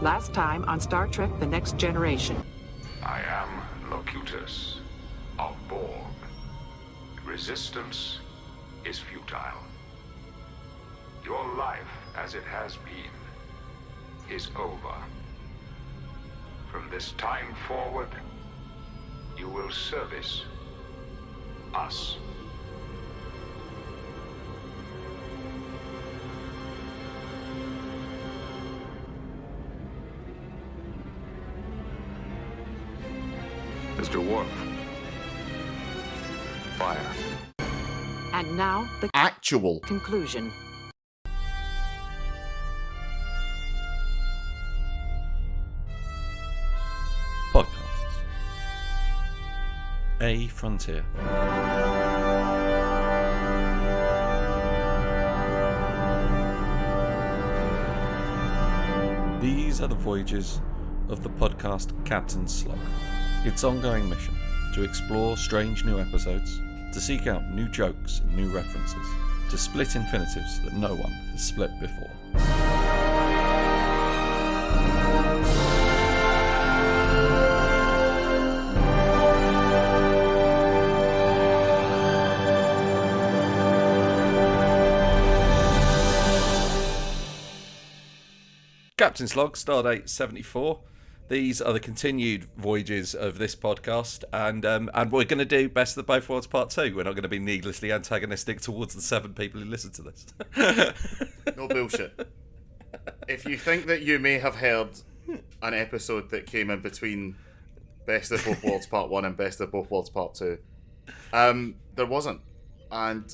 Last time on Star Trek The Next Generation. I am Locutus of Borg. Resistance is futile. Your life, as it has been, is over. From this time forward, you will service us. Mr. Worf. Fire. And now, the Actual. conclusion. Podcasts. A Frontier. These are the voyages of the podcast Captain Slog. Its ongoing mission to explore strange new episodes, to seek out new jokes and new references, to split infinitives that no one has split before. Captain Slog, Stardate 74. These are the continued voyages of this podcast, and we're going to do Best of Both Worlds Part 2. We're not going to be needlessly antagonistic towards the 7 people who listen to this. No bullshit. If you think that you may have heard an episode that came in between Best of Both Worlds Part 1 and Best of Both Worlds Part 2, there wasn't. And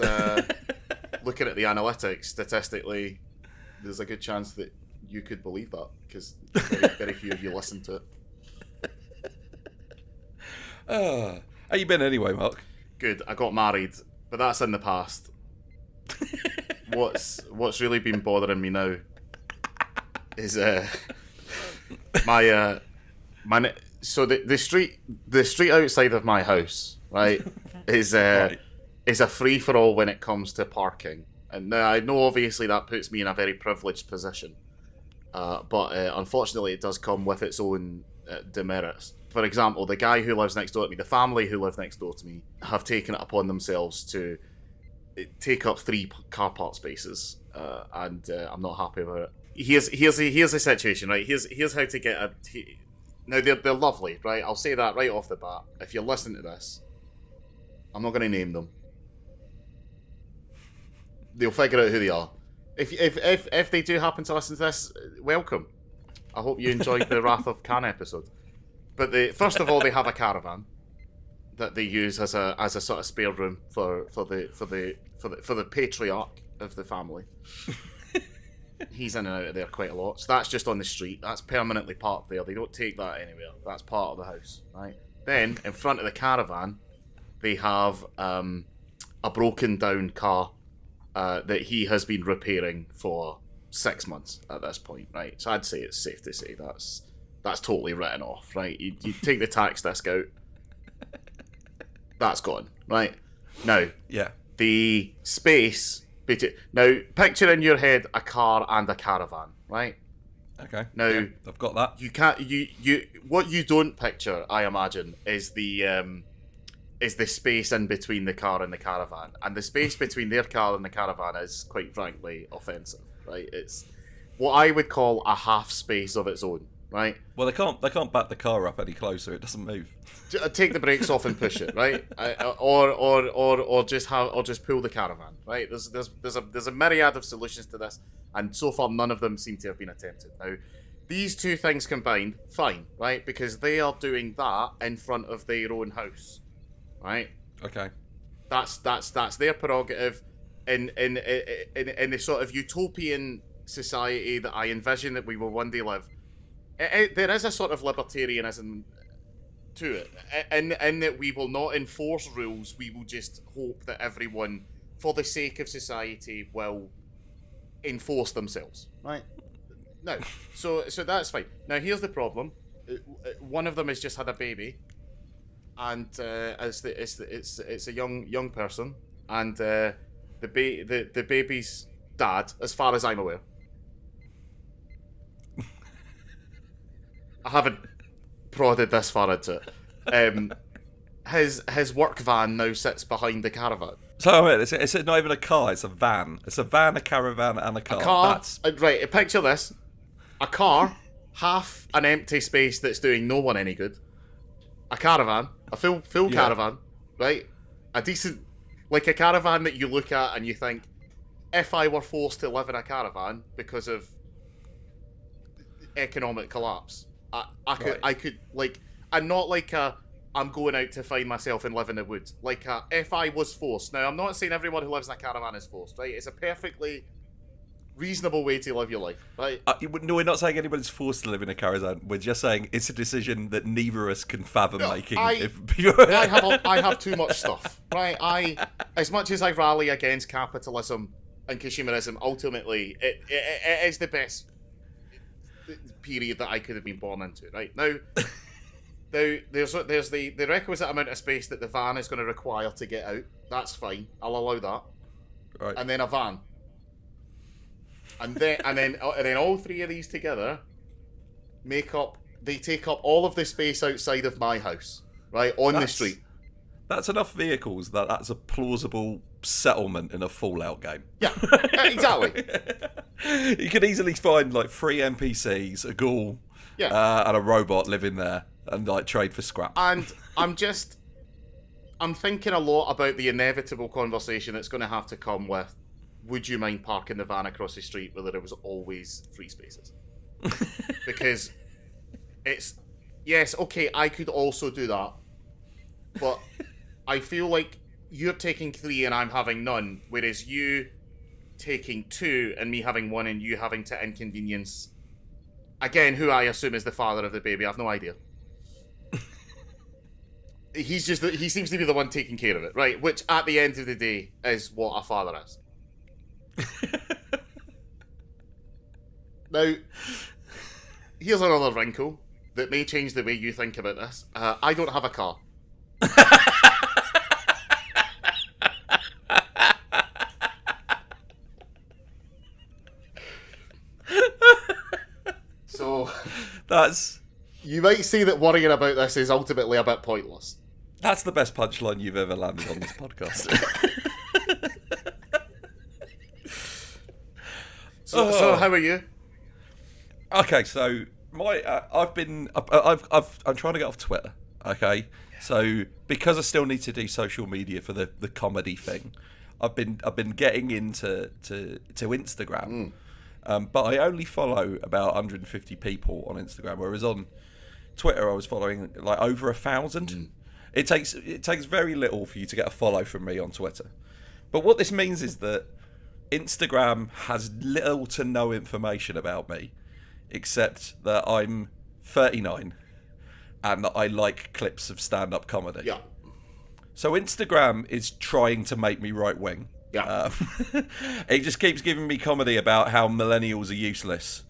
looking at the analytics, statistically, there's a good chance that you could believe that, because very few of you listen to it. How you been anyway, Mark? Good. I got married, but that's in the past. What's really been bothering me now is so the street outside of my house, right, is a free for all when it comes to parking. And now I know obviously that puts me in a very privileged position. But unfortunately, it does come with its own demerits. For example, the guy who lives next door to me, the family who live next door to me, have taken it upon themselves to take up 3 car park spaces, and I'm not happy about it. Here's the situation, right? Here's how to get Now they're lovely, right? I'll say that right off the bat. If you're listening to this, I'm not going to name them. They'll figure out who they are. If they do happen to listen to this, welcome. I hope you enjoyed the Wrath of Khan episode. But first of all, they have a caravan that they use as a sort of spare room for the patriarch of the family. He's in and out of there quite a lot. So that's just on the street. That's permanently parked there. They don't take that anywhere. That's part of the house, right? Then in front of the caravan, they have a broken down car. That he has been repairing for 6 months at this point, right? So I'd say it's safe to say that's totally written off, right? You take the tax disc out, that's gone, right? Now, yeah, the space between... Now, picture in your head a car and a caravan, right? Okay. Now, yeah, I've got that. You can't... You what you don't picture, I imagine, is the space in between the car and the caravan. And the space between their car and the caravan is, quite frankly, offensive, right? It's what I would call a half space of its own, right? Well, they can't back the car up any closer. It doesn't move. Take the brakes off and push it, right? Or just pull the caravan, right? There's a myriad of solutions to this, and so far none of them seem to have been attempted. Now, these two things combined, fine, right? Because they are doing that in front of their own house. Right. Okay. That's their prerogative in the sort of utopian society that I envision that we will one day live. There is a sort of libertarianism to it, in that we will not enforce rules. We will just hope that everyone, for the sake of society, will enforce themselves. Right. No. So that's fine. Now here's the problem. One of them has just had a baby. And it's a young person, and the baby's dad, as far as I'm aware, I haven't prodded this far into it. His work van now sits behind the caravan. So I mean, it's not even a car, it's a van. It's a van, a caravan, and a car. A car, right, picture this. A car, half an empty space that's doing no one any good. A caravan, a full caravan, right? A decent, like a caravan that you look at and you think, if I were forced to live in a caravan because of economic collapse, I could like, and not like I'm going out to find myself and live in the woods. Like if I was forced. Now, I'm not saying everyone who lives in a caravan is forced, right? It's a perfectly reasonable way to live your life, right? No, we're not saying anybody's forced to live in a caravan. We're just saying it's a decision that neither of us can fathom making. I have too much stuff, right? As much as I rally against capitalism and consumerism, ultimately, it is the best period that I could have been born into, right? Now, there's the requisite amount of space that the van is going to require to get out. That's fine. I'll allow that. Right. And then a van. And then all three of these together take up all of the space outside of my house, right, on the street. That's enough vehicles that's a plausible settlement in a Fallout game. Yeah, exactly. You could easily find like 3 NPCs, a ghoul, and a robot living there, and like trade for scrap. And I'm thinking a lot about the inevitable conversation that's going to have to come with, would you mind parking the van across the street where there was always free spaces? Because yes, okay, I could also do that, but I feel like you're taking 3 and I'm having none, whereas you taking 2 and me having 1 and you having to inconvenience, again, who I assume is the father of the baby, I have no idea. He seems to be the one taking care of it, right? Which, at the end of the day, is what a father is. Now, here's another wrinkle that may change the way you think about this. I don't have a car. So, you might say that worrying about this is ultimately a bit pointless. That's the best punchline you've ever landed on this podcast. So how are you? Okay, so I'm trying to get off Twitter. Okay, so because I still need to do social media for the comedy thing, I've been getting into Instagram, but I only follow about 150 people on Instagram, whereas on Twitter I was following like over 1,000. It takes very little for you to get a follow from me on Twitter, but what this means is that Instagram has little to no information about me, except that I'm 39 and that I like clips of stand-up comedy. Yeah. So Instagram is trying to make me right-wing. Yeah. It just keeps giving me comedy about how millennials are useless,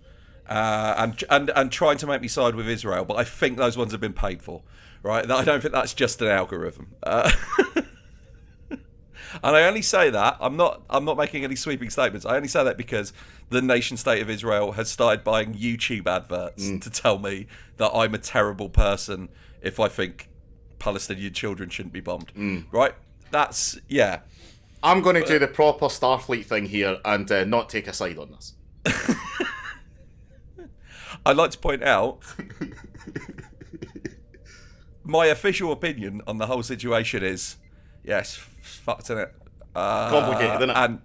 and trying to make me side with Israel. But I think those ones have been paid for, right? I don't think that's just an algorithm. And I only say that, I'm not making any sweeping statements. I only say that because the nation state of Israel has started buying YouTube adverts to tell me that I'm a terrible person if I think Palestinian children shouldn't be bombed. Right? That's, yeah. I'm going to do the proper Starfleet thing here and not take a side on this. I'd like to point out my official opinion on the whole situation is, yes, fucked, isn't it? Complicated, isn't it?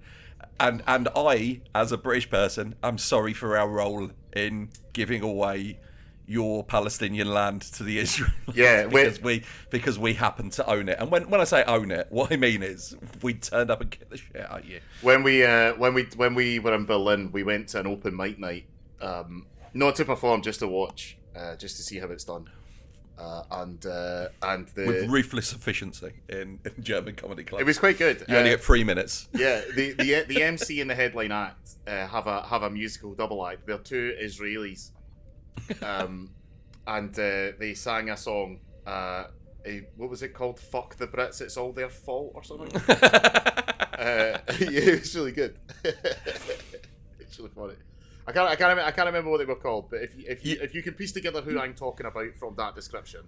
And I, as a British person, am sorry for our role in giving away your Palestinian land to the Israelis. Yeah, because we happen to own it. And when I say own it, what I mean is we turned up and kicked the shit out of you. When we were in Berlin, we went to an open mic night, not to perform, just to watch, just to see how it's done. With ruthless efficiency in German comedy clubs. It was quite good. You only get 3 minutes. Yeah, the MC and the headline act have a musical double act. They're 2 Israelis, and they sang a song. What was it called? "Fuck the Brits, it's all their fault" or something. Yeah, it was really good. It's really funny. I can't remember what they were called, but if you can piece together who I'm talking about from that description,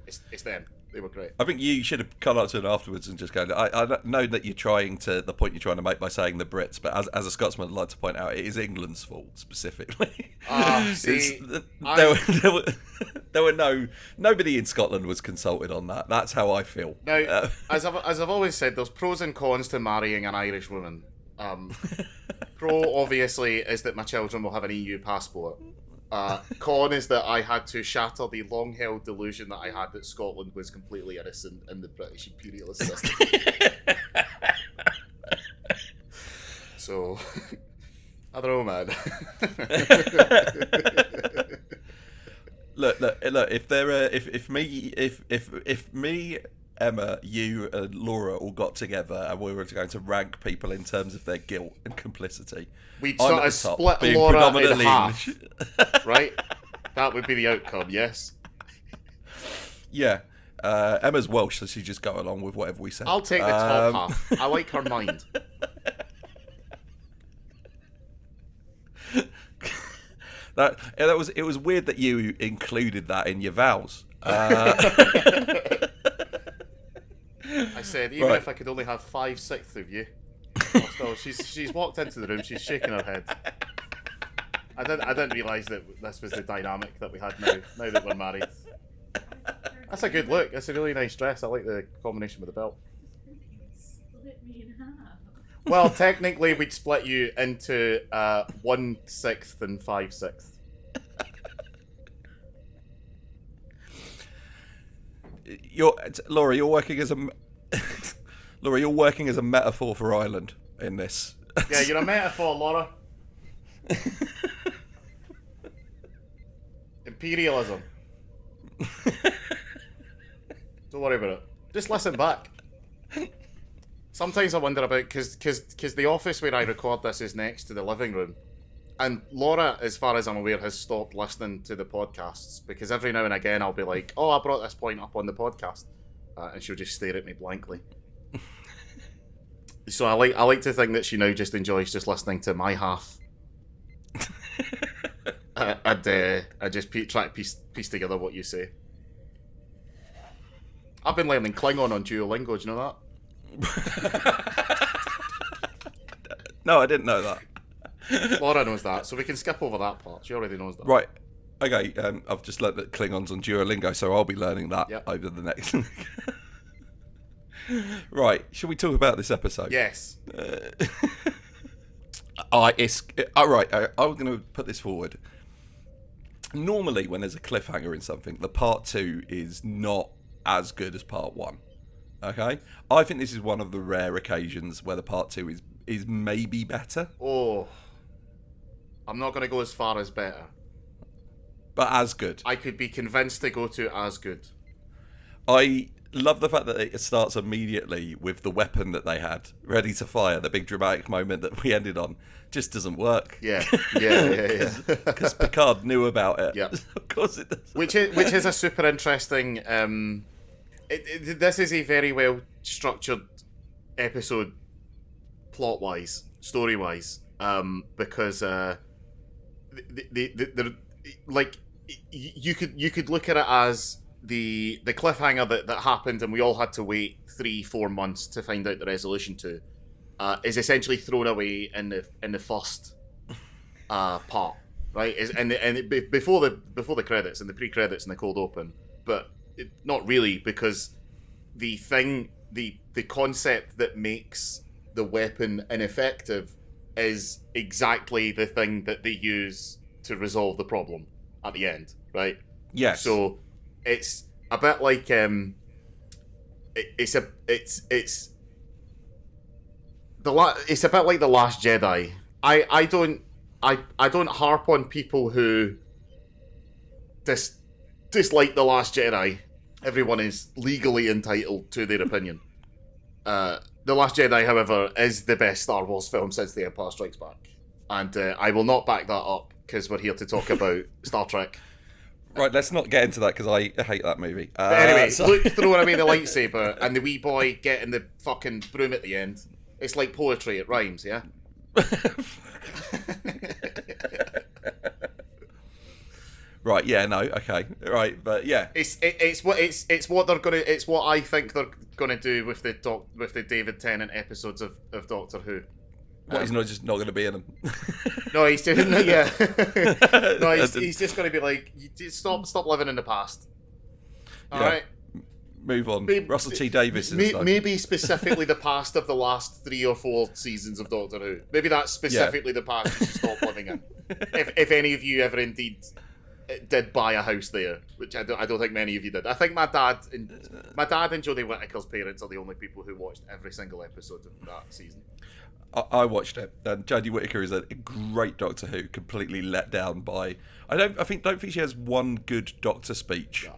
it's them. They were great. I think you should have come up to it afterwards and just go, I know that you're trying to, the point you're trying to make by saying the Brits, but as a Scotsman, I'd like to point out it is England's fault specifically. Nobody in Scotland was consulted on that. That's how I feel. Now, as I've always said, there's pros and cons to marrying an Irish woman. Pro, obviously, is that my children will have an EU passport. Con is that I had to shatter the long-held delusion that I had that Scotland was completely innocent in the British imperialist system. So, I don't know, man. Look. If me, Emma, you, and Laura all got together and we were going to rank people in terms of their guilt and complicity, we'd sort of split Laura in half, right? That would be the outcome, yes? Yeah. Emma's Welsh, so she just go along with whatever we say. I'll take the top half. I like her mind. It was weird that you included that in your vows. I said, even if I could only have 5/6 of you. So she's walked into the room, she's shaking her head. I didn't realise that this was the dynamic that we had now that we're married. That's a good look. That's a really nice dress. I like the combination with the belt. Split me in half. Well, technically, we'd split you into 1/6 and 5/6. Laura, you're working as a metaphor for Ireland in this. Yeah, you're a metaphor, Laura. Imperialism. Don't worry about it. Just listen back. Sometimes I wonder about, because the office where I record this is next to the living room. And Laura, as far as I'm aware, has stopped listening to the podcasts, because every now and again I'll be like, oh, I brought this point up on the podcast. And she'll just stare at me blankly. So I like to think that she now just enjoys just listening to my half. I just try to piece together what you say. I've been learning Klingon on Duolingo, do you know that? No, I didn't know that. Laura knows that, so we can skip over that part. She already knows that. Right. Okay, I've just learnt that Klingon's on Duolingo, so I'll be learning that over the next... Right, shall we talk about this episode? Yes. I'm going to put this forward. Normally, when there's a cliffhanger in something, the part 2 is not as good as part 1. Okay? I think this is one of the rare occasions where the part 2 is maybe better. Oh. I'm not going to go as far as better. But as good. I could be convinced to go to as good. I love the fact that it starts immediately with the weapon that they had ready to fire. The big dramatic moment that we ended on just doesn't work. Yeah. Because Picard knew about it. Yeah. Of course it does. Which is a super interesting... this is a very well structured episode, plot-wise, story-wise, because you could look at it as the cliffhanger that happened and we all had to wait 3-4 months to find out the resolution to is essentially thrown away in the first part, right? Before the credits and the pre-credits and the cold open, but not really, because the concept that makes the weapon ineffective is exactly the thing that they use to resolve the problem at the end, right? Yes. So it's a bit like it's a bit like The Last Jedi. I don't harp on people who dislike The Last Jedi. Everyone is legally entitled to their opinion. The Last Jedi, however, is the best Star Wars film since The Empire Strikes Back. And I will not back that up, because we're here to talk about Star Trek. Right, let's not get into that, because I hate that movie. But anyway, Luke throwing away the lightsaber and the wee boy getting the fucking broom at the end. It's like poetry, it rhymes, yeah? Right, yeah, no, okay, right, but yeah. It's what they're gonna. It's what I think they're gonna do with the David Tennant episodes of Doctor Who. What, he's not going to be in them? No, he's just yeah. No, he's just gonna be like, stop living in the past. All right. Move on. Russell T Davies. Maybe specifically the past of the last 3 or 4 seasons of Doctor Who. Maybe that's specifically the past you should stop living in. If any of you ever indeed did buy a house there, which I don't think many of you did. I think my dad and Jodie Whittaker's parents are the only people who watched every single episode of that season. I watched it, and Jodie Whittaker is a great Doctor Who. Completely let down by I don't think she has one good Doctor speech. No.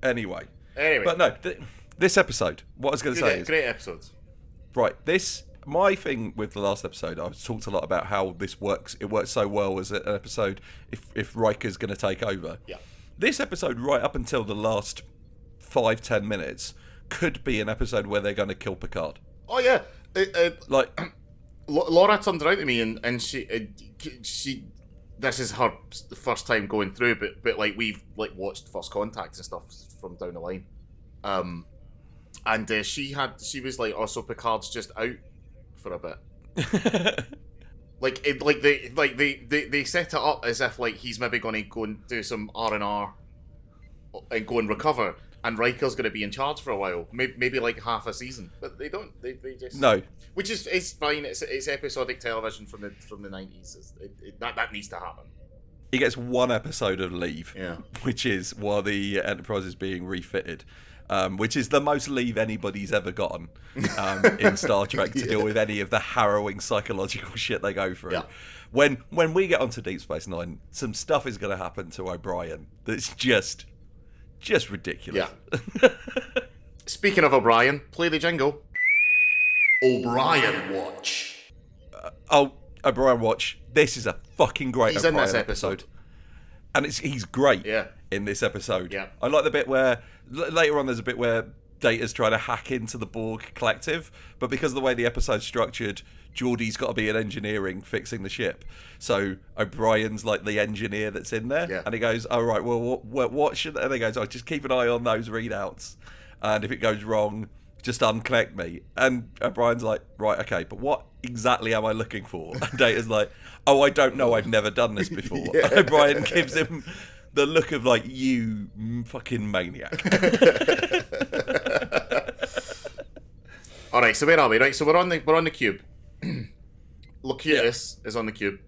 Anyway, but no, this episode. What I was going to say is great episodes. Right, my thing with the last episode, I've talked a lot about how this works. It works so well as an episode if Riker's going to take over. Yeah. This episode, right up until the last 5-10 minutes, could be an episode where they're going to kill Picard. Oh yeah, like Laura turned around to me and she. This is her first time going through, but like we've like watched First Contact and stuff from down the line, and she was like, oh, so Picard's just out for a bit. They set it up as if like he's maybe going to go and do some R&R and go and recover, and Riker's going to be in charge for a while, maybe like half a season. But they don't. They just no. Which is fine. It's episodic television from the 90s. That needs to happen. He gets one episode of leave, yeah, which is while the Enterprise is being refitted. Which is the most leave anybody's ever gotten in Star Trek to deal with any of the harrowing psychological shit they go through. Yeah. When we get onto Deep Space Nine, some stuff is going to happen to O'Brien that's just ridiculous. Yeah. Speaking of O'Brien, play the jingle. O'Brien Watch. O'Brien Watch. This is a fucking great He's O'Brien in this episode. And he's great in this episode. Yeah. I like the bit where, later on there's a bit where Data's trying to hack into the Borg collective, but because of the way the episode's structured, Geordie's got to be in engineering fixing the ship. So O'Brien's like the engineer that's in there. Yeah. And he goes, oh, right, well, what should... And he goes, oh, just keep an eye on those readouts. And if it goes wrong, just unconnect me. And O'Brien's like, right, okay, but what exactly am I looking for? And Data's like, oh, I don't know, I've never done this before. Yeah. And O'Brien gives him the look of like, you fucking maniac. All right, so where are we? Right, so we're on the cube. Locutus is on the cube.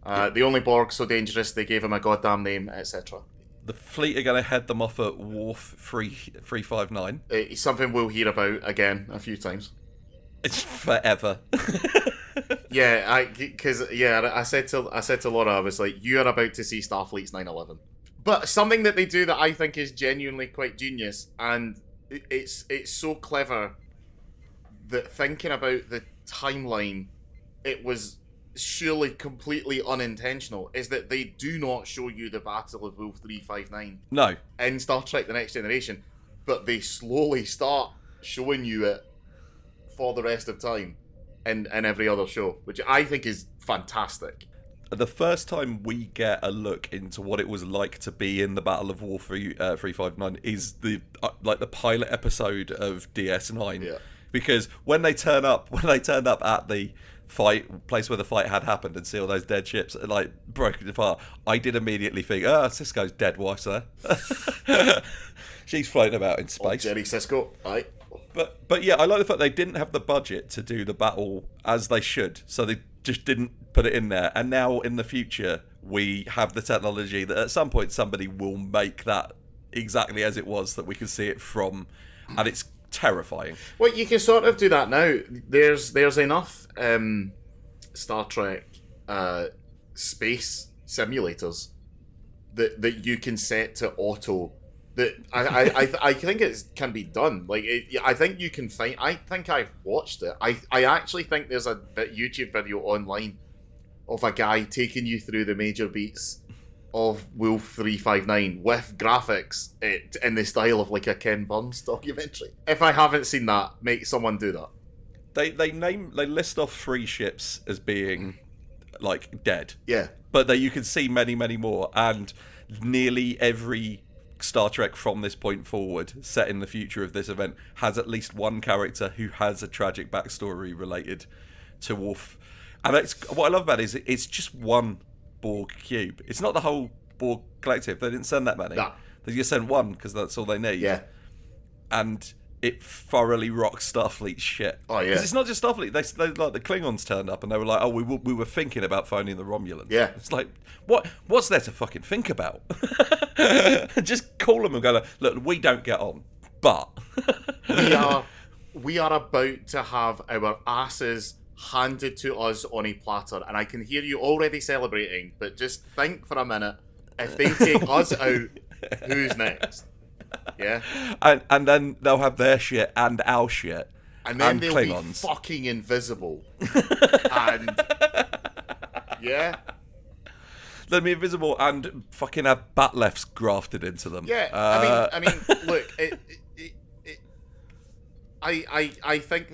The only Borg so dangerous they gave him a goddamn name, etc. The fleet are going to head them off at Wharf 359. It's something we'll hear about again a few times. It's forever. Yeah, I said to Laura, I was like, you are about to see Starfleet's 9/11. But something that they do that I think is genuinely quite genius, and it's so clever that thinking about the timeline, it was surely completely unintentional, is that they do not show you the Battle of Wolf 359 no in Star Trek The Next Generation, but they slowly start showing you it for the rest of time in every other show, which I think is fantastic. The first time we get a look into what it was like to be in the Battle of War 359 is the pilot episode of DS9. Yeah. Because when they turned up at the place where the fight had happened and see all those dead ships like broken apart, I did immediately think, Sisko's dead wife's there. She's floating about in space. Jerry Sisko, aye. But yeah, I like the fact they didn't have the budget to do the battle as they should, so they just didn't put it in there. And now in the future, we have the technology that at some point somebody will make that exactly as it was, that we can see it from, and it's terrifying. Well, you can sort of do that now. There's enough Star Trek space simulators that you can set to auto. That I think it can be done. Like I think you can find. I think I've watched it. I actually think there's a YouTube video online of a guy taking you through the major beats of Wolf 359 with graphics in the style of like a Ken Burns documentary. If I haven't seen that, make someone do that. They list off 3 ships as being like dead. Yeah. But that you can see many, many more, and nearly every Star Trek from this point forward, set in the future of this event, has at least one character who has a tragic backstory related to Worf. And what I love about it is it's just one Borg cube. It's not the whole Borg collective. They didn't send that many. Nah. They just sent one because that's all they need. Yeah. And it thoroughly rocks Starfleet's shit. Oh, yeah. Because it's not just Starfleet. They like the Klingons turned up and they were like, "Oh, we were thinking about phoning the Romulans." Yeah. It's like, what's there to fucking think about? Just call them and go, "Look, we don't get on, but we are about to have our asses handed to us on a platter, and I can hear you already celebrating. But just think for a minute: if they take us out, who's next? Yeah, and then they'll have their shit and our shit, and then they'll Klingons. be fucking invisible, and yeah, they'll be invisible and fucking have bat lefts grafted into them. yeah. I mean, look, I think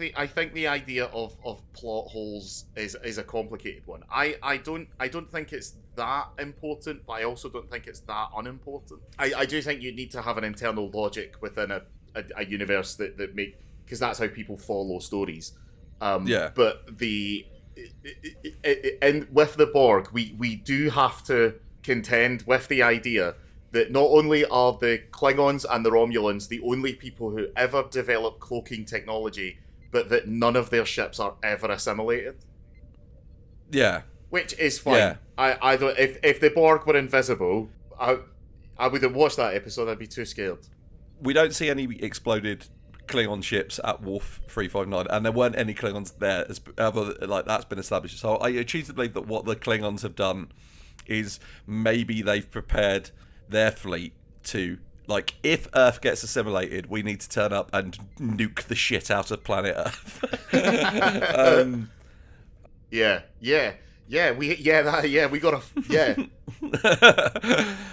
the idea of plot holes is a complicated one. I don't think it's that important, but I also don't think it's that unimportant. I do think you need to have an internal logic within a universe that make, because that's how people follow stories. Yeah. But and with the Borg, we do have to contend with the idea that not only are the Klingons and the Romulans the only people who ever develop cloaking technology, but that none of their ships are ever assimilated. Yeah. Which is fine. Yeah. I don't. If the Borg were invisible, I wouldn't watch that episode. I'd be too scared. We don't see any exploded Klingon ships at Wolf 359, and there weren't any Klingons there. Like that's been established. So I choose to believe that what the Klingons have done is maybe they've prepared their fleet to, like, if Earth gets assimilated, we need to turn up and nuke the shit out of planet Earth. We got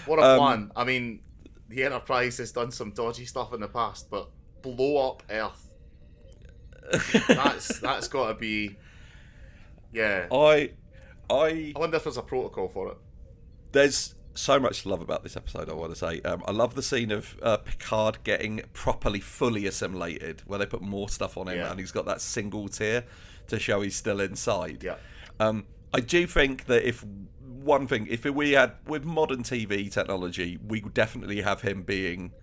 what a plan. I mean, the Enterprise has done some dodgy stuff in the past, but blow up Earth. That's got to be. Yeah. I wonder if there's a protocol for it. There's so much to love about this episode, I want to say. I love the scene of Picard getting properly, fully assimilated, where they put more stuff on him, and he's got that single tear to show he's still inside. Yeah. I do think that if we had, with modern TV technology, we would definitely have him being,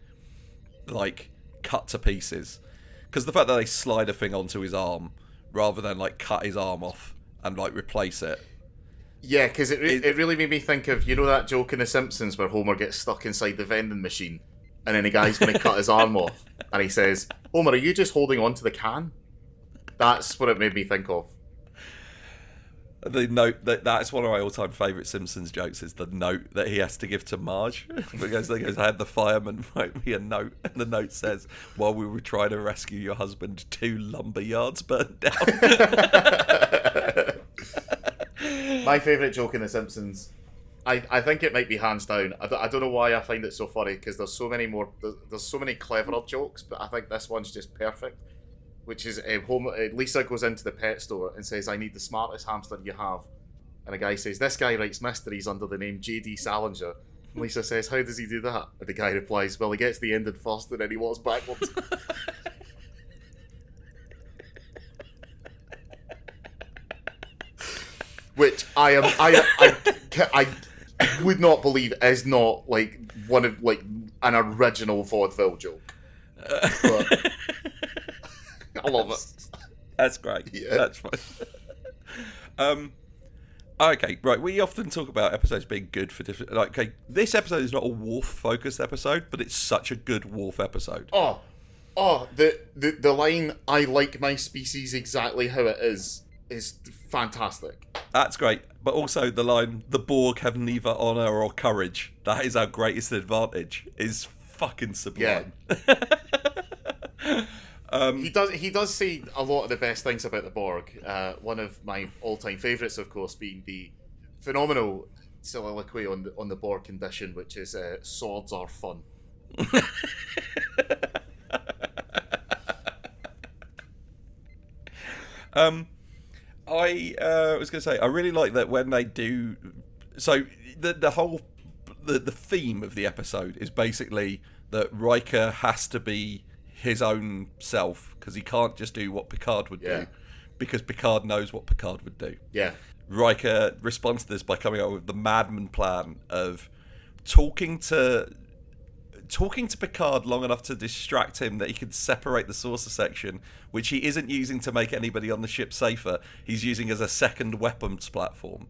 like, cut to pieces. Because the fact that they slide a thing onto his arm, rather than, like, cut his arm off and, like, replace it. Yeah, because it really made me think of, you know, that joke in The Simpsons where Homer gets stuck inside the vending machine and then the guy's going to cut his arm off and he says, "Homer, are you just holding on to the can?" That's what it made me think of. The note that's one of my all-time favourite Simpsons jokes is the note that he has to give to Marge because he goes, "I had the fireman write me a note," and the note says, "While we were trying to rescue your husband, 2 lumber yards burned down." My favourite joke in The Simpsons, I think it might be hands down. I don't know why I find it so funny, because there's so many more. There's so many cleverer jokes, but I think this one's just perfect. Which is Lisa goes into the pet store and says, "I need the smartest hamster you have." And the guy says, "This guy writes mysteries under the name J.D. Salinger." And Lisa says, "How does he do that?" And the guy replies, "Well, he gets the ending first and then he walks backwards." Which I would not believe is not, like, one of, like, an original vaudeville joke. But I love it. That's great. Yeah. That's fine. Okay, right. We often talk about episodes being good for different. Like, okay, this episode is not a Worf-focused episode, but it's such a good Worf episode. The line "I like my species exactly how it is" fantastic. That's great. But also the line, "The Borg have neither honour or courage. That is our greatest advantage," is fucking sublime. Yeah. He does say a lot of the best things about the Borg. One of my all-time favourites, of course, being the phenomenal soliloquy on the Borg condition, which is "swords are fun." I was going to say, I really like that when they do. So the whole the theme of the episode is basically that Riker has to be his own self because he can't just do what Picard would do, because Picard knows what Picard would do. Yeah. Riker responds to this by coming up with the madman plan of talking to Picard long enough to distract him that he can separate the saucer section, which he isn't using to make anybody on the ship safer. He's using as a second weapons platform.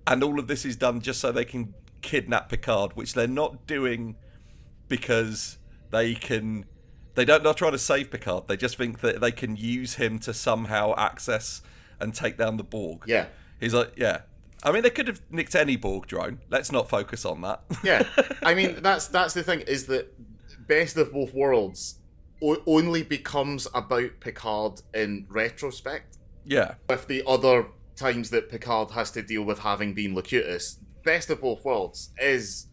And all of this is done just so they can kidnap Picard, which they're not doing because they're not trying to save Picard. They just think that they can use him to somehow access and take down the Borg. Yeah. He's like, yeah. I mean, they could have nicked any Borg drone. Let's not focus on that. Yeah. I mean, that's the thing, is that Best of Both Worlds only becomes about Picard in retrospect. Yeah. With the other times that Picard has to deal with having been Locutus, Best of Both Worlds is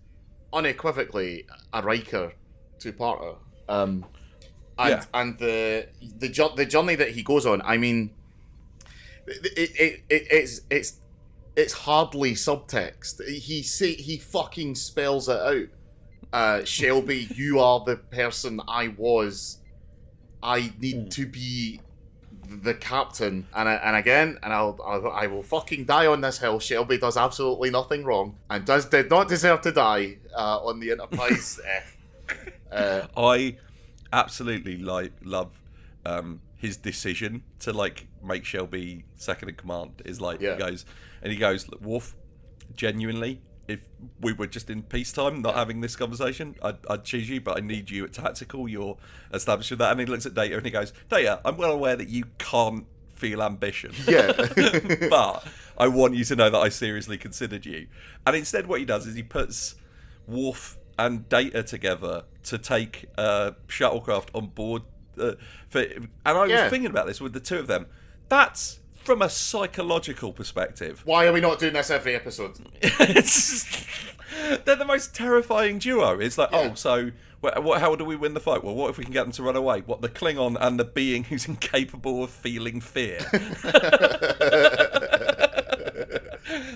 unequivocally a Riker two-parter. And the journey that he goes on, I mean, it's hardly subtext. He fucking spells it out. Shelby, you are the person I was. I need to be the captain, and I will fucking die on this hill. Shelby does absolutely nothing wrong and did not deserve to die on the Enterprise. I absolutely love his decision to make Shelby second in command. Is he goes, look, Worf, genuinely, if we were just in peacetime, not having this conversation, I'd choose you, but I need you at tactical. You're established with that. And he looks at Data and he goes, Data, I'm well aware that you can't feel ambition. Yeah. But I want you to know that I seriously considered you. And instead what he does is he puts Worf and Data together to take shuttlecraft on board. And I was thinking about this with the two of them. That's from a psychological perspective. Why are we not doing this every episode? They're the most terrifying duo. It's like, so how do we win the fight? Well, what if we can get them to run away? What, the Klingon and the being who's incapable of feeling fear?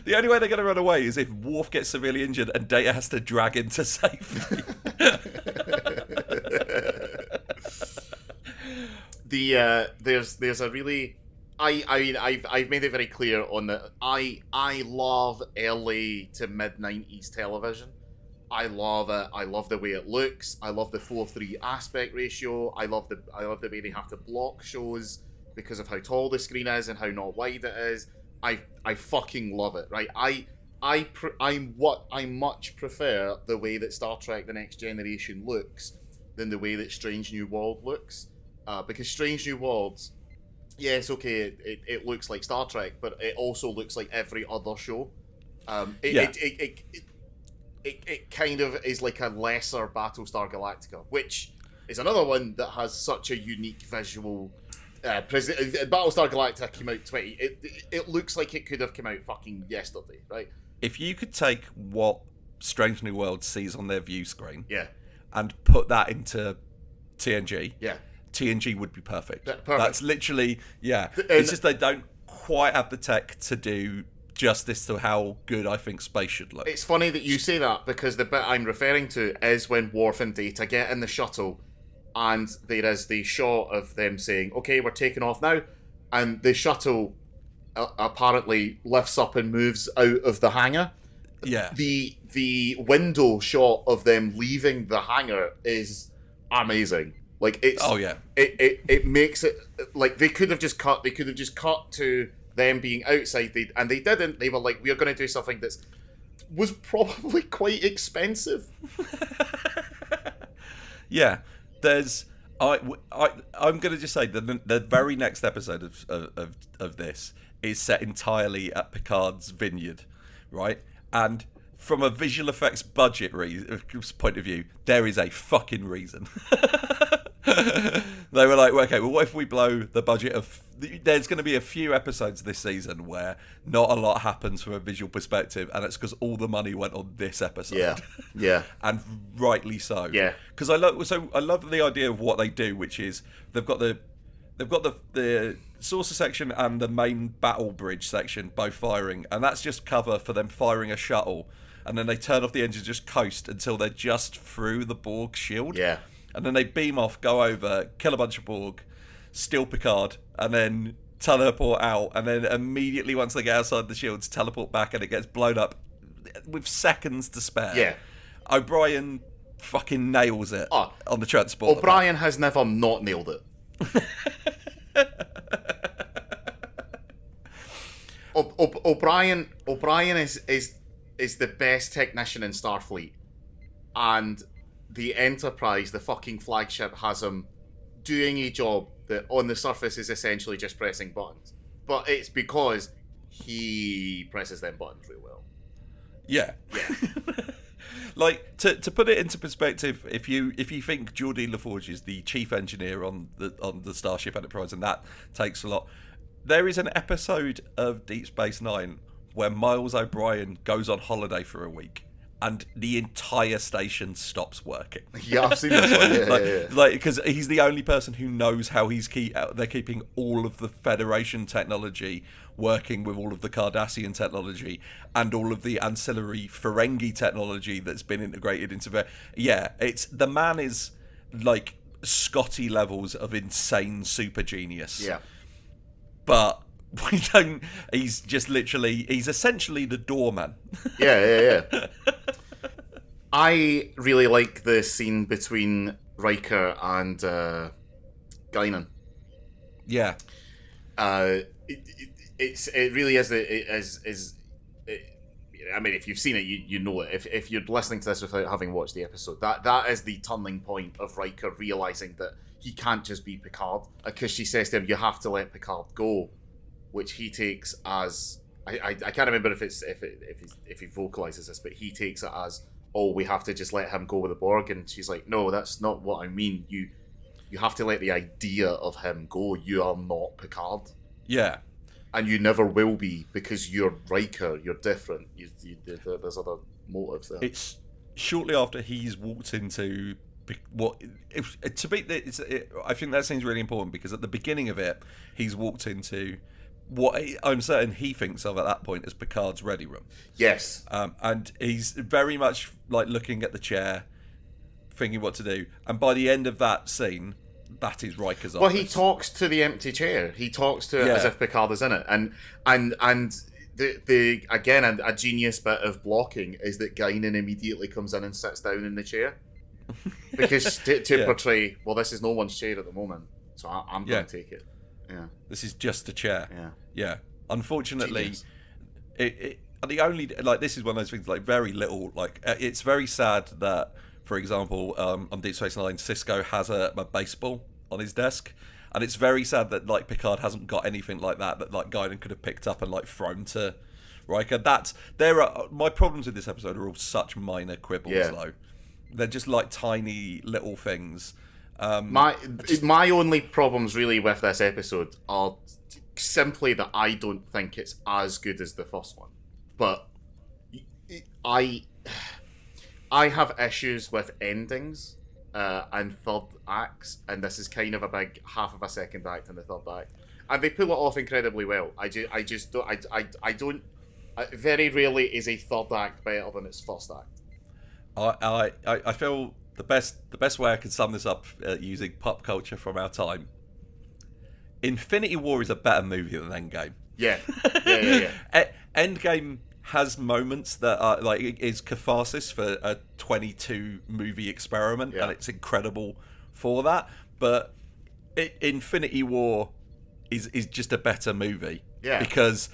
The only way they're going to run away is if Worf gets severely injured and Data has to drag him to safety. There's a really... I've made it very clear on that I love early to mid-90s television. I love it. I love the way it looks. I love the 4:3 aspect ratio. I love the way they have to block shows because of how tall the screen is and how not wide it is. I fucking love it. Right? I much prefer the way that Star Trek: The Next Generation looks than the way that Strange New World looks, because Strange New Worlds, yes, okay, it looks like Star Trek, but it also looks like every other show. It kind of is like a lesser Battlestar Galactica, which is another one that has such a unique visual. Battlestar Galactica came out it looks like it could have come out fucking yesterday, right? If you could take what Strange New World sees on their view screen, and put that into TNG, TNG would be perfect. That's literally, it's just they don't quite have the tech to do justice to how good I think space should look. It's funny that you say that, because the bit I'm referring to is when Worf and Data get in the shuttle and there is the shot of them saying, okay, we're taking off now, and the shuttle apparently lifts up and moves out of the hangar. Yeah. The window shot of them leaving the hangar is amazing. Like, it's it makes it like they could have just cut to them being outside, and they didn't. They were like, we're going to do something that was probably quite expensive. Yeah, there's I'm going to just say the very next episode of this is set entirely at Picard's vineyard, right? And from a visual effects budget point of view, there is a fucking reason. They were like, okay, well, what if we blow the budget of... There's going to be a few episodes this season where not a lot happens from a visual perspective, and it's because all the money went on this episode. Yeah. And rightly so. Yeah. Because I love the idea of what they do, which is they've got they've got the saucer section and the main battle bridge section both firing, and that's just cover for them firing a shuttle, and then they turn off the engine, just coast until they're just through the Borg shield. Yeah. And then they beam off, go over, kill a bunch of Borg, steal Picard, and then teleport out, and then immediately once they get outside the shields, teleport back, and it gets blown up with seconds to spare. Yeah. O'Brien fucking nails it on the transport. O'Brien has never not nailed it. O'Brien is the best technician in Starfleet, and the Enterprise, the fucking flagship, has him doing a job that on the surface is essentially just pressing buttons, but it's because he presses them buttons really well. Yeah. Like, to put it into perspective, if you think Geordie LaForge is the chief engineer on the Starship Enterprise, and that takes a lot, there is an episode of Deep Space Nine where Miles O'Brien goes on holiday for a week, and the entire station stops working. Yeah, I've seen this one. Yeah, like, because he's the only person who knows how they're keeping all of the Federation technology working with all of the Cardassian technology and all of the ancillary Ferengi technology that's been integrated into the man is like Scotty levels of insane super genius. Yeah. But he's essentially the doorman. Yeah. I really like the scene between Riker and Guinan. Yeah. It really is. I mean, if you've seen it, you know it. If you're listening to this without having watched the episode, that is the turning point of Riker realizing that he can't just be Picard, because she says to him, "You have to let Picard go," which he takes as I can't remember if he vocalizes this, but he takes it as, "Oh, we have to just let him go with the Borg," and she's like, "No, that's not what I mean. You have to let the idea of him go. You are not Picard." Yeah. And you never will be, because you're Riker. You're different. There's other motives there. It's shortly after he's walked into I think that seems really important, because at the beginning of it, he's walked into what I'm certain he thinks of at that point as Picard's ready room. Yes. And he's very much like looking at the chair, thinking what to do. And by the end of that scene, that is Riker's office. Well, he talks to the empty chair. He talks to it as if Picard is in it. And the again, a genius bit of blocking is that Guinan immediately comes in and sits down in the chair. Because to portray, well, this is no one's chair at the moment, so I'm going to take it. Yeah. This is just a chair. Yeah. Unfortunately, Genius. This is one of those things, like, very little, like, it's very sad that, for example, on Deep Space Nine, Sisko has a baseball on his desk, and it's very sad that, like, Picard hasn't got anything like that like Guinan could have picked up and, like, thrown to Riker. My problems with this episode are all such minor quibbles, though. They're just like tiny little things. My only problems really with this episode are simply that I don't think it's as good as the first one. But I have issues with endings and third acts, and this is kind of a big half of a second act in the third act, and they pull it off incredibly well. I don't. Very rarely is a third act better than its first act. I feel the best way I can sum this up using pop culture from our time. Infinity War is a better movie than Endgame. Yeah. Endgame has moments that are like, it is catharsis for a 22 movie experiment, and it's incredible for that. But Infinity War is just a better movie. Yeah. Because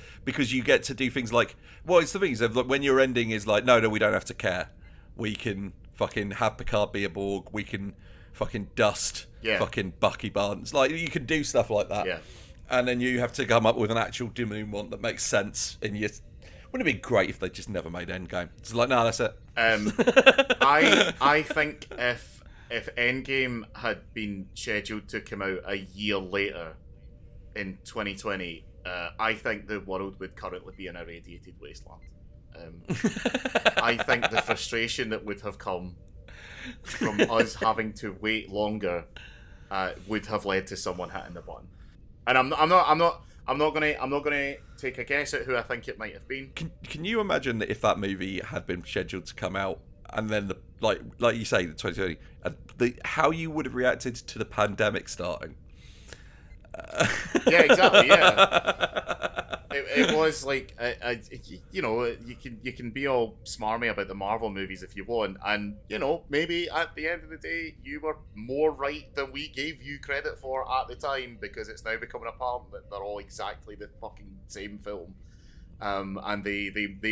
you get to do things like, well, it's the things of, like, when your ending is like, no, we don't have to care. We can fucking have Picard be a Borg. We can fucking dust fucking Bucky Barnes. Like, you can do stuff like that. Yeah. And then you have to come up with an actual denouement that makes sense in your... Wouldn't it be great if they just never made Endgame? It's like, no, that's it. I think if Endgame had been scheduled to come out a year later in 2020, I think the world would currently be an irradiated wasteland. I think the frustration that would have come from us having to wait longer would have led to someone hitting the button. And I'm not gonna take a guess at who I think it might have been. Can you imagine that if that movie had been scheduled to come out and then like you say, the 2020, how you would have reacted to the pandemic starting? Yeah, exactly. Yeah, it was like you know, you can be all smarmy about the Marvel movies if you want, and you know, maybe at the end of the day you were more right than we gave you credit for at the time, because it's now becoming apparent that they're all exactly the fucking same film, and they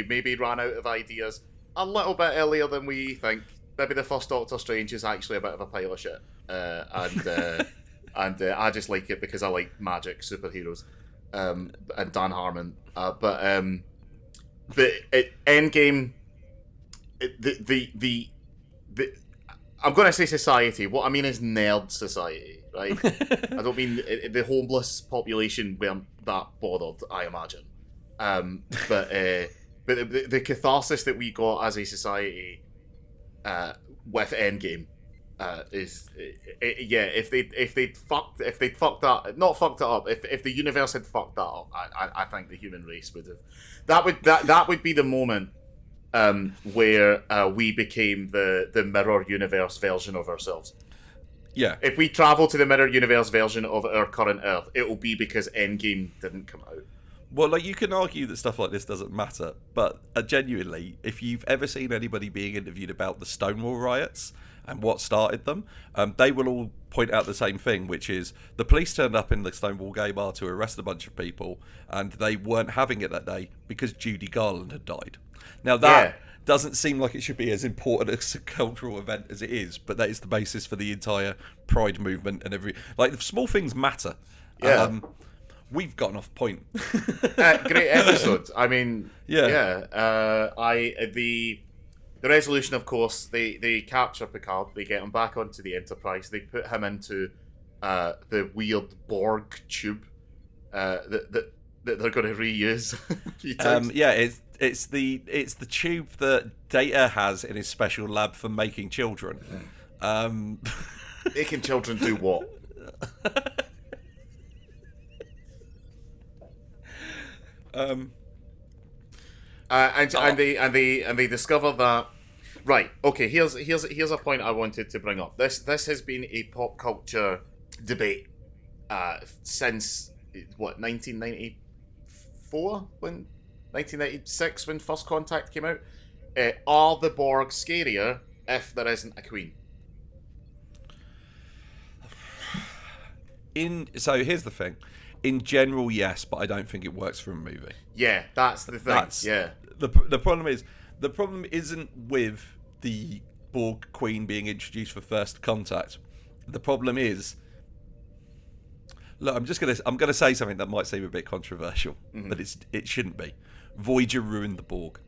maybe ran out of ideas a little bit earlier than we think. Maybe the first Doctor Strange is actually a bit of a pile of shit, and I just like it because I like magic superheroes, and Dan Harmon. But Endgame, the I'm going to say society. What I mean is nerd society, right? I don't mean the homeless population weren't that bothered, I imagine. But the catharsis that we got as a society with Endgame. If they'd fucked it up, if the universe had fucked that up, I think the human race would have. That would be the moment where we became the mirror universe version of ourselves. Yeah. If we travel to the mirror universe version of our current Earth, it will be because Endgame didn't come out. Well, like, you can argue that stuff like this doesn't matter, but genuinely, if you've ever seen anybody being interviewed about the Stonewall riots and what started them, they will all point out the same thing, which is the police turned up in the Stonewall gay bar to arrest a bunch of people, and they weren't having it that day because Judy Garland had died. Now, that doesn't seem like it should be as important a cultural event as it is, but that is the basis for the entire Pride movement and the small things matter. Yeah. We've gotten off point. Great episode. I mean, the resolution, of course, they capture Picard, they get him back onto the Enterprise, they put him into the weird Borg tube that they're going to reuse. It's the tube that Data has in his special lab for making children. Making children do what? And they discover that, right, okay, here's a point I wanted to bring up. This has been a pop culture debate since 1994, 1996 when First Contact came out. Are the Borg scarier if there isn't a queen? So here's the thing. In general, yes, but I don't think it works for a movie. Yeah, that's the thing. The problem isn't with the Borg Queen being introduced for First Contact. The problem is, look, I'm gonna say something that might seem a bit controversial, but it shouldn't be. Voyager ruined the Borg.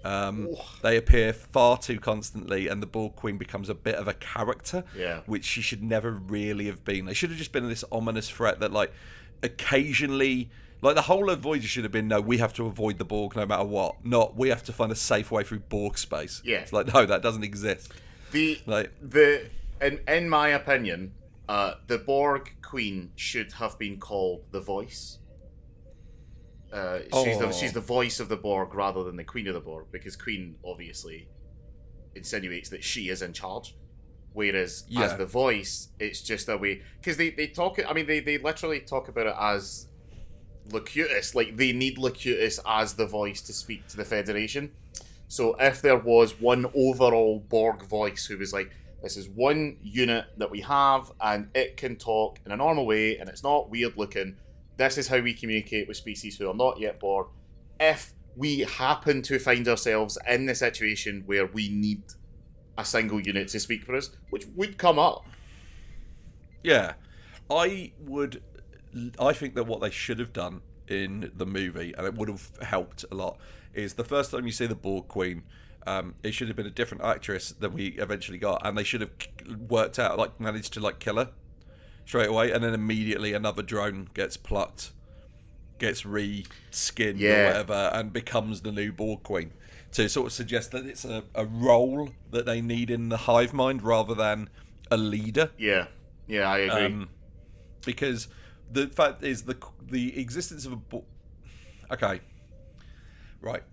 They appear far too constantly, and the Borg Queen becomes a bit of a character, which she should never really have been. They should have just been this ominous threat that, like, occasionally, like, the whole of Voyager should have been, no, we have to avoid the Borg no matter what. Not, we have to find a safe way through Borg space. Yeah. It's like, no, that doesn't exist. In my opinion, the Borg Queen should have been called the Voice. She's the voice of the Borg rather than the Queen of the Borg, because Queen obviously insinuates that she is in charge, whereas as the voice, it's just a way, because they talk. I mean, they literally talk about it as Locutus, like they need Locutus as the voice to speak to the Federation. So if there was one overall Borg voice who was like, this is one unit that we have, and it can talk in a normal way, and it's not weird looking. This is how we communicate with species who are not yet Borg. If we happen to find ourselves in the situation where we need a single unit to speak for us, which would come up. Yeah. I think that what they should have done in the movie, and it would have helped a lot, is the first time you see the Borg Queen, it should have been a different actress than we eventually got, and they should have worked out, like, managed to, like, kill her straight away, and then immediately another drone gets plucked, gets re-skinned or whatever, and becomes the new Borg Queen, to sort of suggest that it's a role that they need in the hive mind rather than a leader. Yeah, I agree. Because the fact is the existence of a Borg. Okay, right.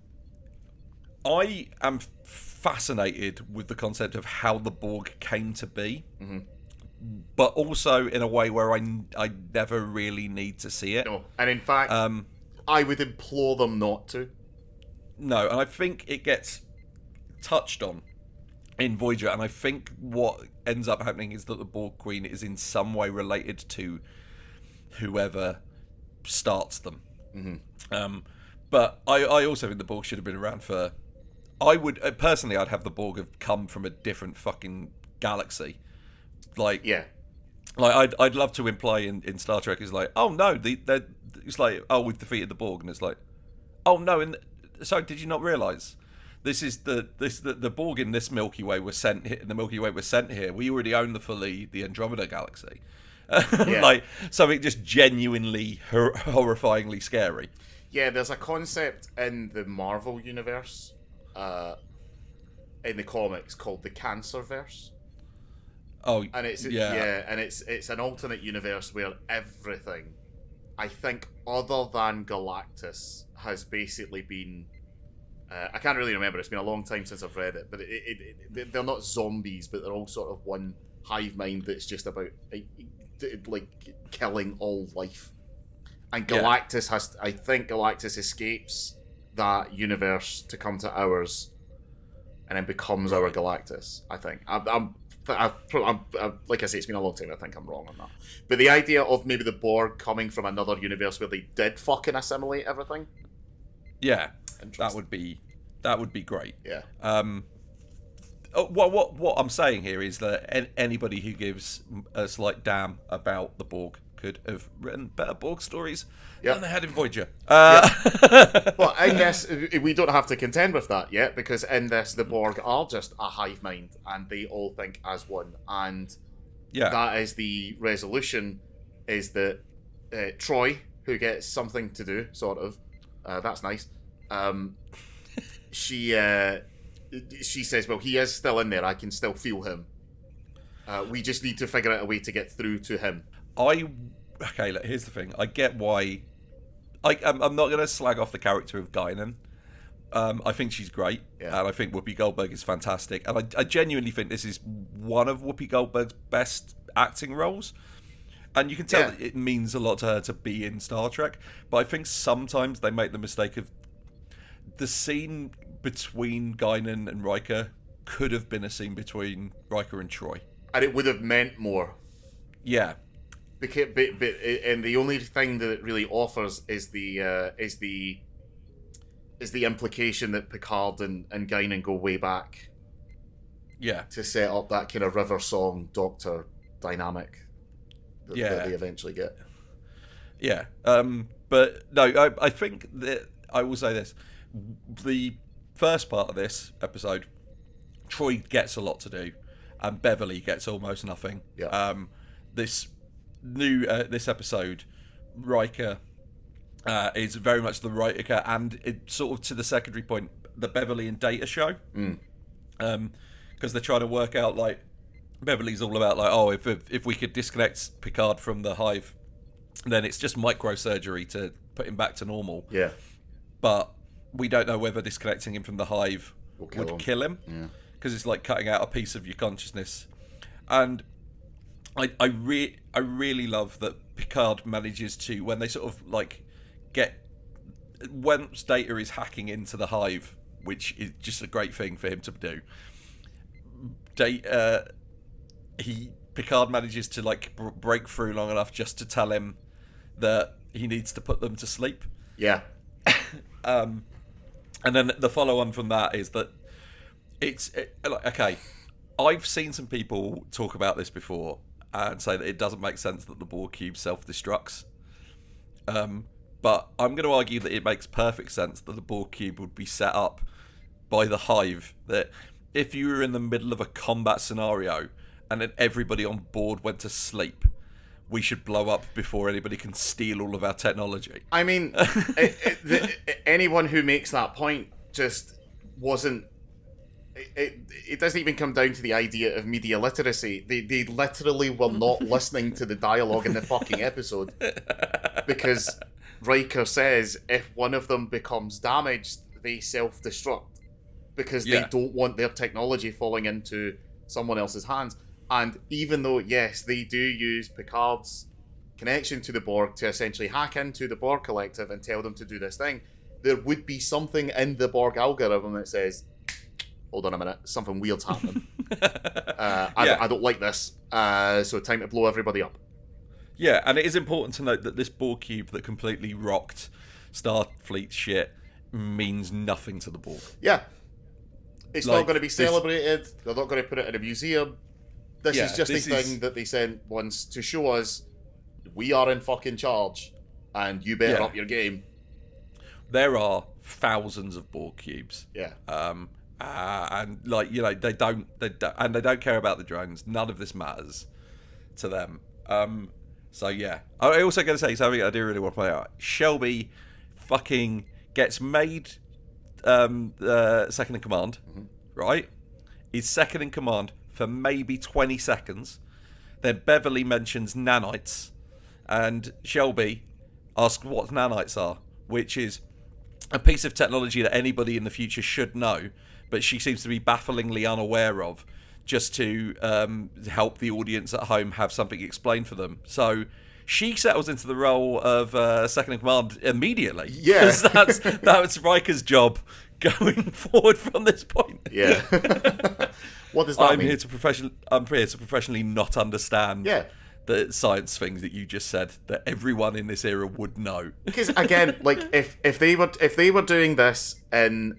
I am fascinated with the concept of how the Borg came to be, but also in a way where I never really need to see it. No, and in fact, I would implore them not to. No, and I think it gets touched on in Voyager, and I think what ends up happening is that the Borg Queen is in some way related to whoever starts them. But I also think the Borg should have been around for... I would personally, I'd have the Borg have come from a different fucking galaxy. Like, Yeah. like I'd love to imply in Star Trek is like, oh no, it's like, oh, we've defeated the Borg, and it's like, oh no, and so did you not realise? This is the Borg in this Milky Way was sent here. The Milky Way was sent here. We already own the Andromeda galaxy. Yeah. Like something just genuinely horrifyingly scary. Yeah, there's a concept in the Marvel universe, in the comics, called the Cancerverse. Oh, And it's and it's an alternate universe where everything, I think, other than Galactus, has basically been. I can't really remember. It's been a long time since I've read it, but they're not zombies, but they're all sort of one hive mind that's just about like killing all life. And Galactus I think Galactus escapes that universe to come to ours, and then becomes our Galactus. I think. I'm like I say, it's been a long time. I think I'm wrong on that. But the idea of maybe the Borg coming from another universe where they did fucking assimilate everything. yeah, that would be great. Yeah. What I'm saying here is that anybody who gives a slight damn about the Borg could have written better Borg stories than they had in Voyager. Well, in this, we don't have to contend with that yet, because in this, the Borg are just a hive mind, and they all think as one. And that is the resolution, is that Troy, who gets something to do, sort of, that's nice, she says, well, he is still in there, I can still feel him. We just need to figure out a way to get through to him. Okay, look, here's the thing. I get why. I'm not going to slag off the character of Guinan. I think she's great, and I think Whoopi Goldberg is fantastic. And I genuinely think this is one of Whoopi Goldberg's best acting roles. And you can tell that it means a lot to her to be in Star Trek. But I think sometimes they make the mistake of the scene between Guinan and Riker could have been a scene between Riker and Troy, and it would have meant more. Yeah. And the only thing that it really offers is the implication that Picard and Guinan go way back. Yeah. To set up that kind of River Song Doctor dynamic that they eventually get. Yeah. But no, I think that I will say this: the first part of this episode, Troy gets a lot to do, and Beverly gets almost nothing. Yeah. This episode, Riker is very much the Riker, and it sort of to the secondary point, the Beverly and Data show, because they're trying to work out, like, Beverly's all about like, oh, if we could disconnect Picard from the hive, then it's just microsurgery to put him back to normal. Yeah, but we don't know whether disconnecting him from the hive would kill him, because it's like cutting out a piece of your consciousness, and I really love that Picard manages to, when they sort of like once Data is hacking into the hive, which is just a great thing for him to do. Picard manages to like break through long enough just to tell him that he needs to put them to sleep. Yeah. And then the follow on from that is that okay, I've seen some people talk about this before and say that it doesn't make sense that the Borg cube self-destructs. But I'm going to argue that it makes perfect sense that the Borg cube would be set up by the hive, that if you were in the middle of a combat scenario and then everybody on board went to sleep, we should blow up before anybody can steal all of our technology. I mean, anyone who makes that point just wasn't it doesn't even come down to the idea of media literacy. They literally were not listening to the dialogue in the fucking episode, because Riker says if one of them becomes damaged, they self-destruct because they don't want their technology falling into someone else's hands. And even though, yes, they do use Picard's connection to the Borg to essentially hack into the Borg collective and tell them to do this thing, there would be something in the Borg algorithm that says, hold on a minute, something weird's happening. I don't like this, so time to blow everybody up. Yeah, and it is important to note that this Borg cube that completely rocked Starfleet shit means nothing to the Borg. Yeah. It's not going to be celebrated. They're not going to put it in a museum. This is just a thing that they sent once to show us we are in fucking charge and you better up your game. There are thousands of Borg cubes. Yeah. And they don't care about the drones. None of this matters to them. So yeah, I also going to say something I do really want to point out. Shelby fucking gets made second in command, right? He's second in command for maybe 20 seconds. Then Beverly mentions nanites, and Shelby asks what nanites are, which is a piece of technology that anybody in the future should know, but she seems to be bafflingly unaware of, just to help the audience at home have something explained for them. So she settles into the role of second in command immediately. Yeah. That's Riker's job going forward from this point. Yeah. What does that mean? I'm here to professionally not understand the science things that you just said that everyone in this era would know. Because again, like if they were doing this in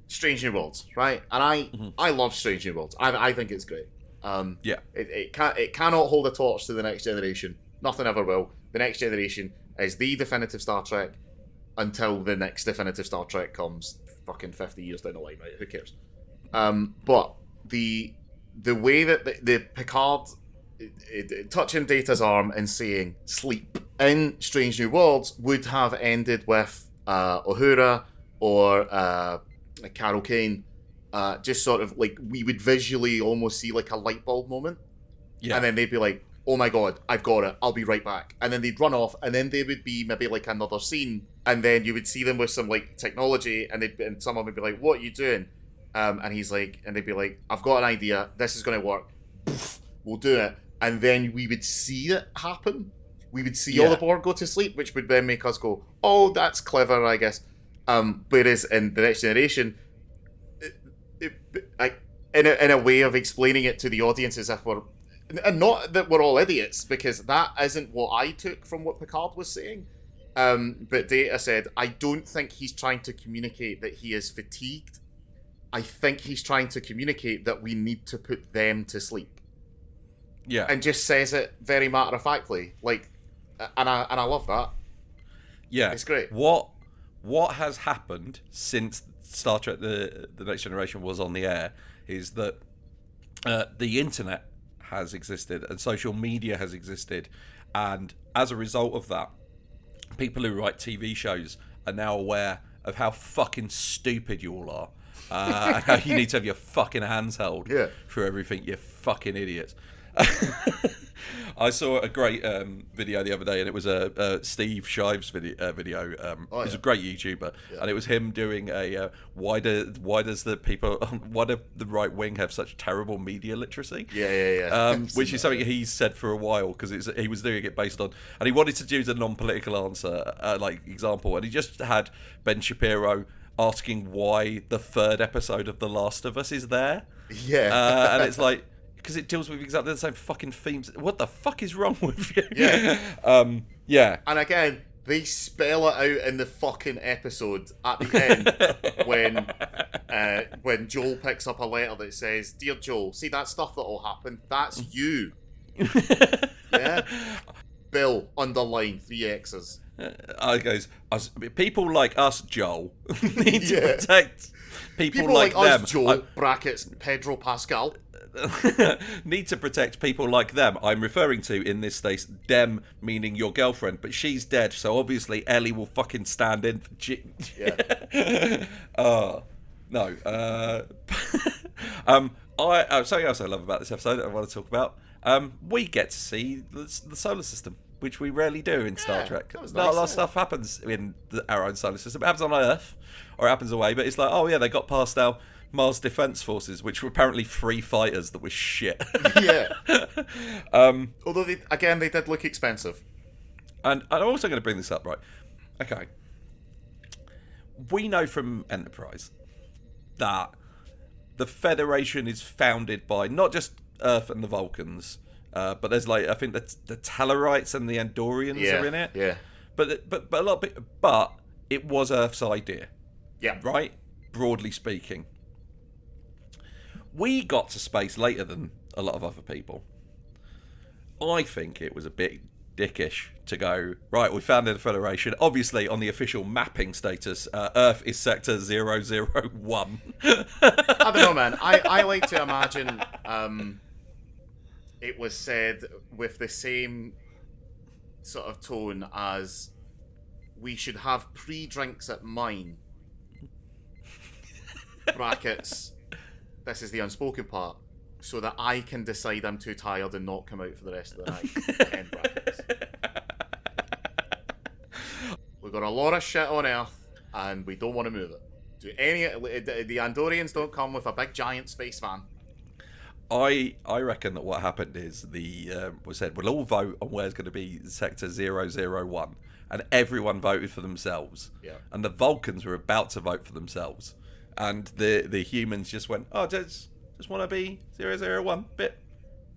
Strange New Worlds, right? And I love Strange New Worlds. I think it's great. It cannot hold a torch to the Next Generation. Nothing ever will. The Next Generation is the definitive Star Trek until the next definitive Star Trek comes fucking 50 years down the line, right? Who cares? But the way that the Picard touching Data's arm and saying sleep in Strange New Worlds would have ended with Uhura or Carol Kane, just sort of like we would visually almost see like a light bulb moment, and then they'd be like, oh my god, I've got it, I'll be right back, and then they'd run off, and then there would be maybe like another scene, and then you would see them with some like technology, and someone would be like, what are you doing? And he's like, and they'd be like, I've got an idea, this is going to work, we'll do it, and then we would see it happen. We would see all the Borg go to sleep, which would then make us go, oh, that's clever, I guess. Whereas in the Next Generation, in a way of explaining it to the audience as if we're, and not that we're all idiots, because that isn't what I took from what Picard was saying. But Data said, I don't think he's trying to communicate that he is fatigued. I think he's trying to communicate that we need to put them to sleep. Yeah. And just says it very matter-of-factly. Like, and I love that. Yeah. It's great. What has happened since Star Trek the Next Generation was on the air is that the internet has existed and social media has existed, and as a result of that, people who write TV shows are now aware of how fucking stupid you all are. And how you need to have your fucking hands held for everything, you fucking idiots. I saw a great video the other day, and it was a Steve Shives video. He's a great YouTuber, and it was him doing a why do the right wing have such terrible media literacy? Which is something he's said for a while, because he was doing it based on, and he wanted to use a non-political answer, like example, and he just had Ben Shapiro asking why the third episode of The Last of Us is there. And it's like, because it deals with exactly the same fucking themes. What the fuck is wrong with you? And again, they spell it out in the fucking episode at the end when Joel picks up a letter that says, "Dear Joel, see that stuff that will happen? That's you." Bill, underline 3 X's. I goes, people like us, Joel, need to protect people like them. Us, Joel, brackets Pedro Pascal. Need to protect people like them. I'm referring to, in this case, them meaning your girlfriend, but she's dead, so obviously Ellie will fucking stand in for No. Something else I love about this episode that I want to talk about. We get to see the solar system, which we rarely do in Star Trek. that was Not a nice, lot of stuff happens in our own solar system. It happens on Earth, or it happens away, but it's like, oh yeah, they got past our Mars Defense Forces, which were apparently 3 fighters that were shit. Yeah. Although, they did look expensive. And I'm also going to bring this up, right? Okay. We know from Enterprise that the Federation is founded by not just Earth and the Vulcans, but there's like, I think the Tellarites and the Andorians are in it. Yeah. But a lot of but it was Earth's idea. Yeah. Right? Broadly speaking. We got to space later than a lot of other people. I think it was a bit dickish to go, right, we founded the Federation. Obviously, on the official mapping status, Earth is Sector 001. I don't know, man. I like to imagine it was said with the same sort of tone as, we should have pre-drinks at mine. Brackets. This is the unspoken part, so that I can decide I'm too tired and not come out for the rest of the night. End brackets. We've got a lot of shit on Earth, and we don't want to move it. The Andorians don't come with a big giant space van. I reckon that what happened is we'll all vote on where's going to be Sector 001, and everyone voted for themselves. Yeah. And the Vulcans were about to vote for themselves. And the humans just went, oh, just want to be 001. Bit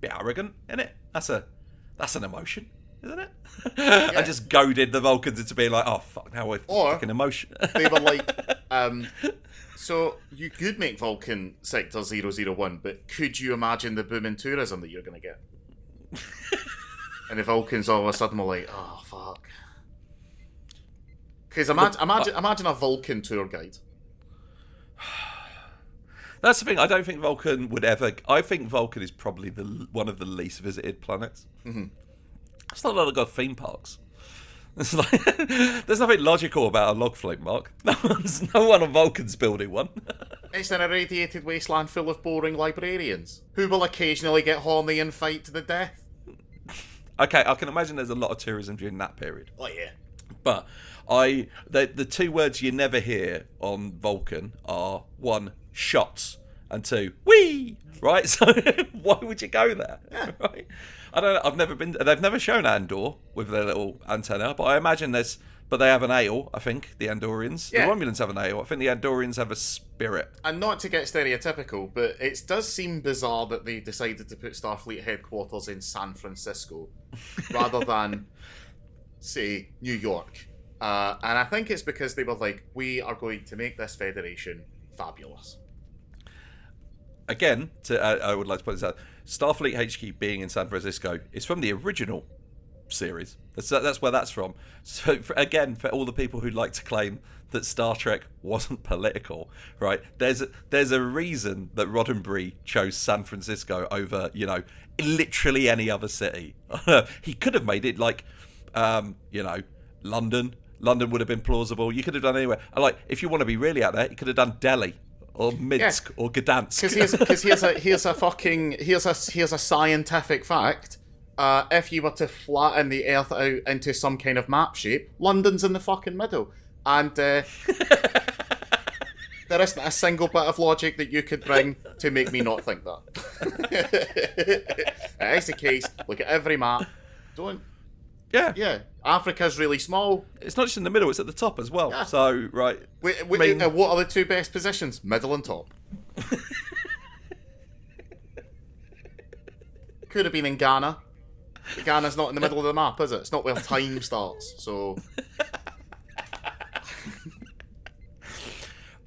arrogant, isn't it? That's an emotion, isn't it? Yeah. And just goaded the Vulcans into being like, oh, fuck, now we're fucking emotion. They were like, so you could make Vulcan Sector 001, but could you imagine the boom in tourism that you're going to get? And the Vulcans all of a sudden were like, oh, fuck. Because imagine a Vulcan tour guide. That's the thing. I don't think Vulcan would ever. I think Vulcan is probably one of the least visited planets. Mm-hmm. It's not a lot of good theme parks. It's like, there's nothing logical about a log flight, Mark. No one on Vulcan's building one. It's an irradiated wasteland full of boring librarians who will occasionally get horny and fight to the death. Okay, I can imagine there's a lot of tourism during that period. Oh yeah. But the 2 words you never hear on Vulcan are 1, shots, and 2, wee. Right, so why would you go there? Yeah. Right? I don't know. I've never been. They've never shown Andor with their little antenna, but I imagine there's. But they have an ale, I think. The Andorians, yeah. The Romulans have an ale. I think the Andorians have a spirit. And not to get stereotypical, but it does seem bizarre that they decided to put Starfleet headquarters in San Francisco rather than, say, New York. And I think it's because they were like, we are going to make this Federation fabulous. Again, I would like to point this out. Starfleet HQ being in San Francisco is from the original series. That's where that's from. So for all the people who like to claim that Star Trek wasn't political, right? There's a reason that Roddenberry chose San Francisco over, literally any other city. He could have made it like, London. London would have been plausible. You could have done anywhere. Like, if you want to be really out there, you could have done Delhi or Minsk or Gdansk. Because here's a scientific fact. If you were to flatten the Earth out into some kind of map shape, London's in the fucking middle. And there isn't a single bit of logic that you could bring to make me not think that. It is the case. Look at every map. Don't... Yeah. Africa's really small. It's not just in the middle, it's at the top as well. Yeah. So, right. What are the 2 best positions? Middle and top. Could have been in Ghana. But Ghana's not in the middle of the map, is it? It's not where time starts, so...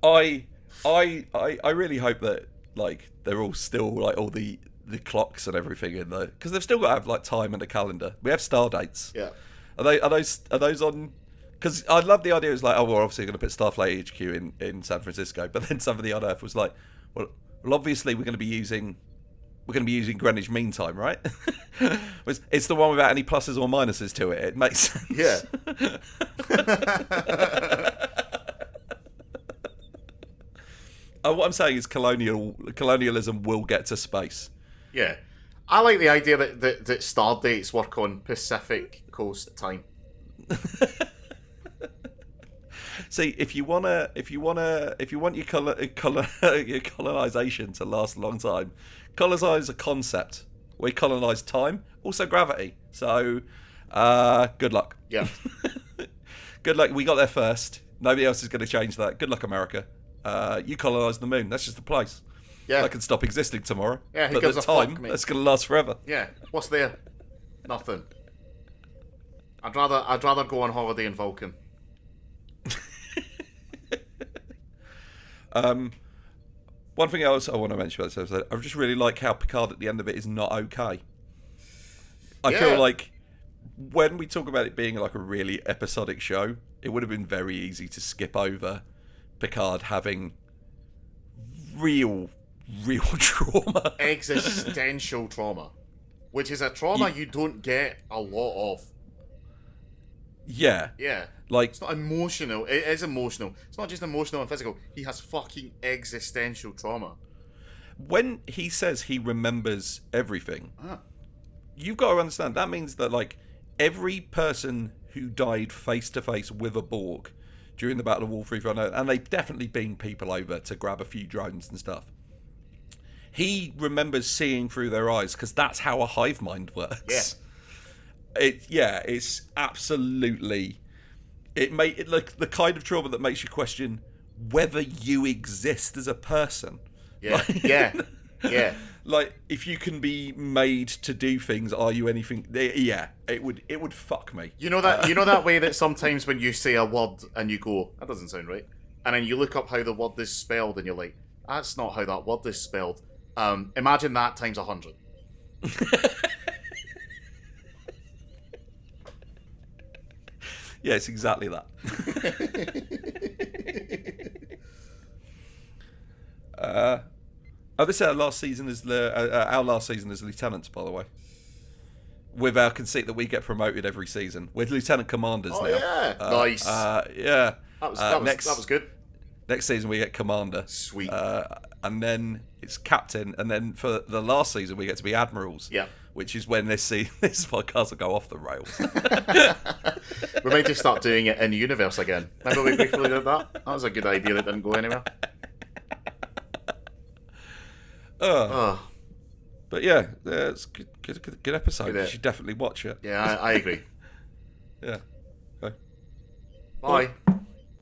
I really hope that, like, they're all still, like, all the clocks and everything in there, because they've still got to have, like, time and a calendar. We have star dates. Yeah. Are those on? Because I love the idea. It's like, oh, we're obviously going to put Starfleet HQ in San Francisco, but then somebody on Earth was like, well, obviously we're going to be using Greenwich Mean Time, right? It's the one without any pluses or minuses to it. It makes sense. Yeah. What I'm saying is colonialism will get to space. Yeah. I like the idea that Stardates work on Pacific Coast time. See, if you want your colonization to last a long time, colonize a concept. We colonize time, also gravity. So, good luck. Yeah. Good luck. We got there first. Nobody else is going to change that. Good luck, America. You colonize the moon. That's just the place. Yeah. That can stop existing tomorrow. Yeah, who but gives the a fuck, time, mate? that's going to last forever. Yeah. What's there? Nothing. I'd rather go on holiday in Vulcan. One thing else I want to mention about this episode, I just really like how Picard at the end of it is not okay. I feel like when we talk about it being like a really episodic show, it would have been very easy to skip over Picard having real trauma. Existential trauma. Which is a trauma you don't get a lot of. Yeah. Yeah. Like, it's not emotional. It is emotional. It's not just emotional and physical. He has fucking existential trauma. when he says he remembers everything, you've got to understand that means that like every person who died face to face with a Borg during the Battle of Wall 350, and they've definitely been people over to grab a few drones and stuff, he remembers seeing through their eyes because that's how a hive mind works. It's absolutely like the kind of trauma that makes you question whether you exist as a person. Like, if you can be made to do things, are you anything? Yeah, it would fuck me. You know that way that sometimes when you say a word and you go, that doesn't sound right, and then you look up how the word is spelled and you're like, that's not how that word is spelled. Imagine that times 100. Yeah, it's exactly that. This is our last season as lieutenants, by the way. With our conceit that we get promoted every season, we're lieutenant commanders now. Yeah, nice. Yeah, that was good. Next season we get commander. Sweet. And then it's captain, and then for the last season we get to be admirals. Yeah. Which is when this podcast will go off the rails. We might just start doing it in universe again. Remember we briefly did that? That was a good idea that didn't go anywhere. But yeah, it's good episode. You should definitely watch it. Yeah, I agree. Yeah. Okay. Bye.